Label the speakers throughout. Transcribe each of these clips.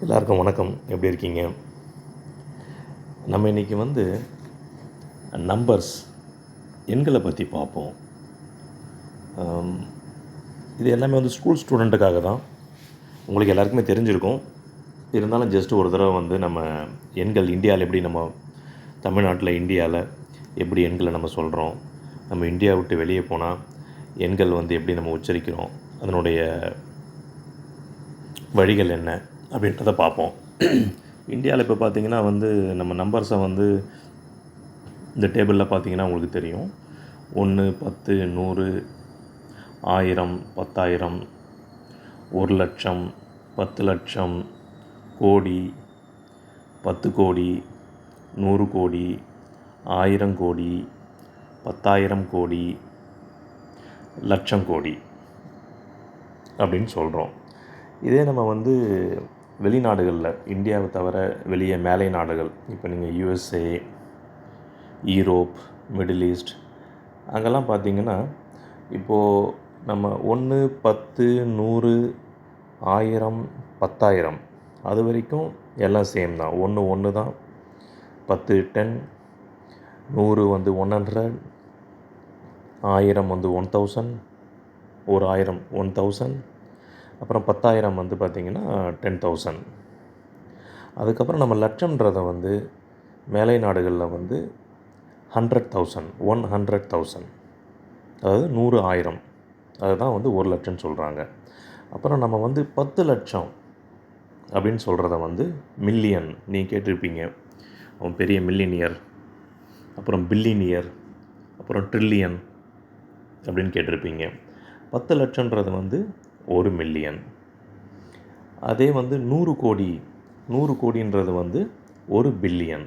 Speaker 1: எல்லாருக்கும் வணக்கம். எப்படி இருக்கீங்க? நம்ம இன்றைக்கி நம்பர்ஸ் எண்களை பற்றி பார்ப்போம். இது எல்லாமே ஸ்கூல் ஸ்டூடெண்ட்டுக்காக தான். உங்களுக்கு எல்லாருக்குமே தெரிஞ்சிருக்கும். இருந்தாலும் ஜஸ்ட் ஒரு தடவை நம்ம எண்கள் இந்தியாவில் எப்படி, நம்ம தமிழ்நாட்டில் இந்தியாவில் எப்படி எண்களை நம்ம சொல்கிறோம், நம்ம இந்தியா விட்டு வெளியே போனால் எண்கள் எப்படி நம்ம உச்சரிக்கிறோம், அதனுடைய வழிகள் என்ன அப்படின்றத பார்ப்போம். இந்தியாவில் இப்போ பார்த்திங்கன்னா நம்ம நம்பர்ஸை இந்த டேபிளில் பார்த்திங்கன்னா உங்களுக்கு தெரியும். 1, 10, 100, 1000, 10,000, 1,00,000, 10,00,000, கோடி, 10 கோடி, 100 கோடி, 1000 கோடி, 10,000 கோடி, லட்சம் கோடி அப்படின்னு சொல்கிறோம். இதே நம்ம வெளிநாடுகளில், இந்தியாவை தவிர வெளியே மேலை நாடுகள், இப்போ நீங்கள் USA, ஈரோப், மிடில் ஈஸ்ட், அங்கெல்லாம் பார்த்திங்கன்னா இப்போது நம்ம 1, 10, 100, 1000, 10,000 அது வரைக்கும் எல்லாம் சேம் தான். 1 1 தான், 10 10, 100 100, 1000 1000, ஒரு 1000 1000, அப்புறம் 10,000 பார்த்திங்கன்னா 10,000. அதுக்கப்புறம் நம்ம லட்சம்ன்றதை மேலை நாடுகளில் 100,000, 100,000, அதாவது 100 1000, அதுதான் 1 லட்சம்னு சொல்கிறாங்க. அப்புறம் நம்ம 10 லட்சம் அப்படின்னு சொல்கிறத மில்லியன், நீங்கள் கேட்டிருப்பீங்க. அவன் பெரிய மில்லினியர், அப்புறம் பில்லினியர், அப்புறம் ட்ரில்லியன் அப்படின்னு கேட்டிருப்பீங்க. 10 லட்சன்றது 1 மில்லியன். அதே 100 கோடி, 100 கோடின்றது 1 பில்லியன்.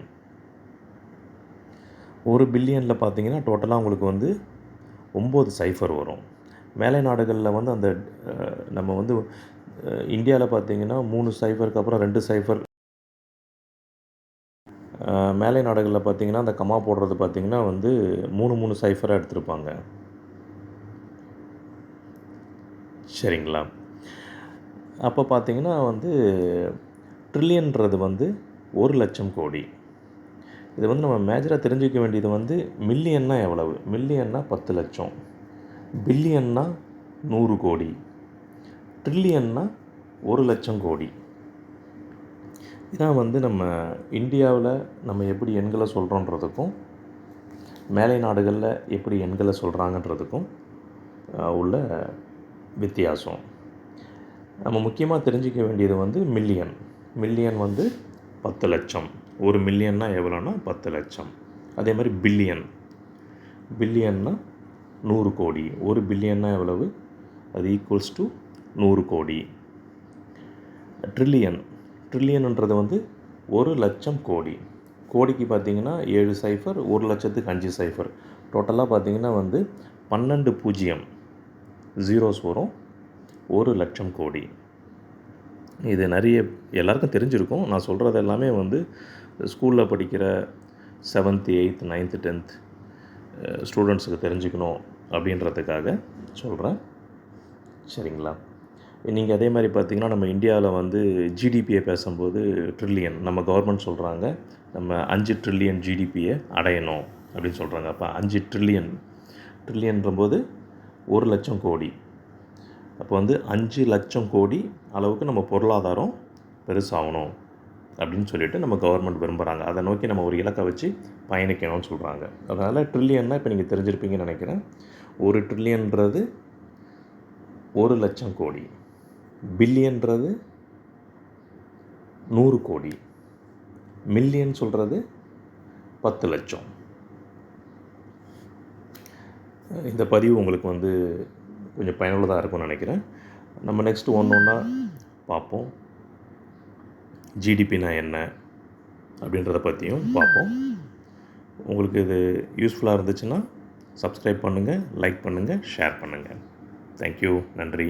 Speaker 1: 1 பில்லியனில் பார்த்திங்கன்னா டோட்டலாக உங்களுக்கு 9 சைஃபர் வரும். மேலை நாடுகளில் அந்த நம்ம இந்தியாவில் பார்த்திங்கன்னா 3 சைஃபருக்கு அப்புறம் 2 சைஃபர். மேலை நாடுகளில் பார்த்திங்கன்னா அந்த கமா போடுறது பார்த்திங்கன்னா 3 சைஃபராக எடுத்திருப்பாங்க. சரிங்களா? அப்போ பார்த்திங்கன்னா ட்ரில்லியன்றது 1 லட்சம் கோடி. இது நம்ம மேஜராக தெரிஞ்சிக்க வேண்டியது மில்லியன்னா எவ்வளவு. மில்லியன்னா 10 லட்சம், பில்லியன்னா 100 கோடி, ட்ரில்லியன்னா 1 லட்சம் கோடி. இதான் நம்ம இந்தியாவில் நம்ம எப்படி எண்களை சொல்கிறோன்றதுக்கும் மேலை நாடுகளில் எப்படி எண்களை சொல்கிறாங்கன்றதுக்கும் உள்ள வித்தியாசம். நம்ம முக்கியமாக தெரிஞ்சிக்க வேண்டியது மில்லியன். மில்லியன் 10 லட்சம். 1 மில்லியன்னா எவ்வளோன்னா 10 லட்சம். அதே மாதிரி பில்லியன், பில்லியன்னா 100 கோடி. 1 பில்லியன்னா எவ்வளவு, அது ஈக்குவல்ஸ் டு 100 கோடி. ட்ரில்லியன், ட்ரில்லியன்ன்றது 1 லட்சம் கோடி. கோடிக்கு பார்த்திங்கன்னா 7 சைஃபர், 1 லட்சத்துக்கு 5 சைஃபர். டோட்டலாக பார்த்திங்கன்னா 12 பூஜ்ஜியம் ஜீரோஸ் வரும். 1 லட்சம் கோடி. இது நிறைய எல்லாருக்கும் தெரிஞ்சிருக்கும். நான் சொல்கிறது எல்லாமே ஸ்கூலில் படிக்கிற 7th 8th 9th 10th ஸ்டூடெண்ட்ஸுக்கு தெரிஞ்சுக்கணும் அப்படின்றதுக்காக சொல்கிறேன். சரிங்களா? நீங்கள் அதே மாதிரி பார்த்திங்கன்னா நம்ம இந்தியாவில் ஜிடிபியை பேசும்போது ட்ரில்லியன், நம்ம கவர்மெண்ட் சொல்கிறாங்க நம்ம 5 ட்ரில்லியன் ஜிடிபியை அடையணும் அப்படின்னு சொல்கிறாங்க. அப்போ 5 ட்ரில்லியன், ட்ரில்லியன்றபோது 1 லட்சம் கோடி. அப்போ 5 லட்சம் கோடி அளவுக்கு நம்ம பொருளாதாரம் பெருசாகணும் அப்படின்னு சொல்லிட்டு நம்ம கவர்மெண்ட் விரும்புகிறாங்க. அதை நோக்கி நம்ம ஒரு இலக்கை வச்சு பயணிக்கணும்னு சொல்கிறாங்க. அதனால் ட்ரில்லியன்னா இப்போ நீங்கள் தெரிஞ்சிருப்பீங்கன்னு நினைக்கிறேன். 1 ட்ரில்லியன்றது 1 லட்சம் கோடி, பில்லியன்றது 100 கோடி, மில்லியன் சொல்கிறது 10 லட்சம். இந்த பதிவு உங்களுக்கு கொஞ்சம் பயனுள்ளதாக இருக்கும்னு நினைக்கிறேன். நம்ம நெக்ஸ்ட்டு ஒன்றா பார்ப்போம். ஜிடிபினா என்ன அப்படின்றத பற்றியும் பார்ப்போம். உங்களுக்கு இது யூஸ்ஃபுல்லாக இருந்துச்சுன்னா சப்ஸ்கிரைப் பண்ணுங்கள், லைக் பண்ணுங்கள், ஷேர் பண்ணுங்கள். தேங்க்யூ. நன்றி.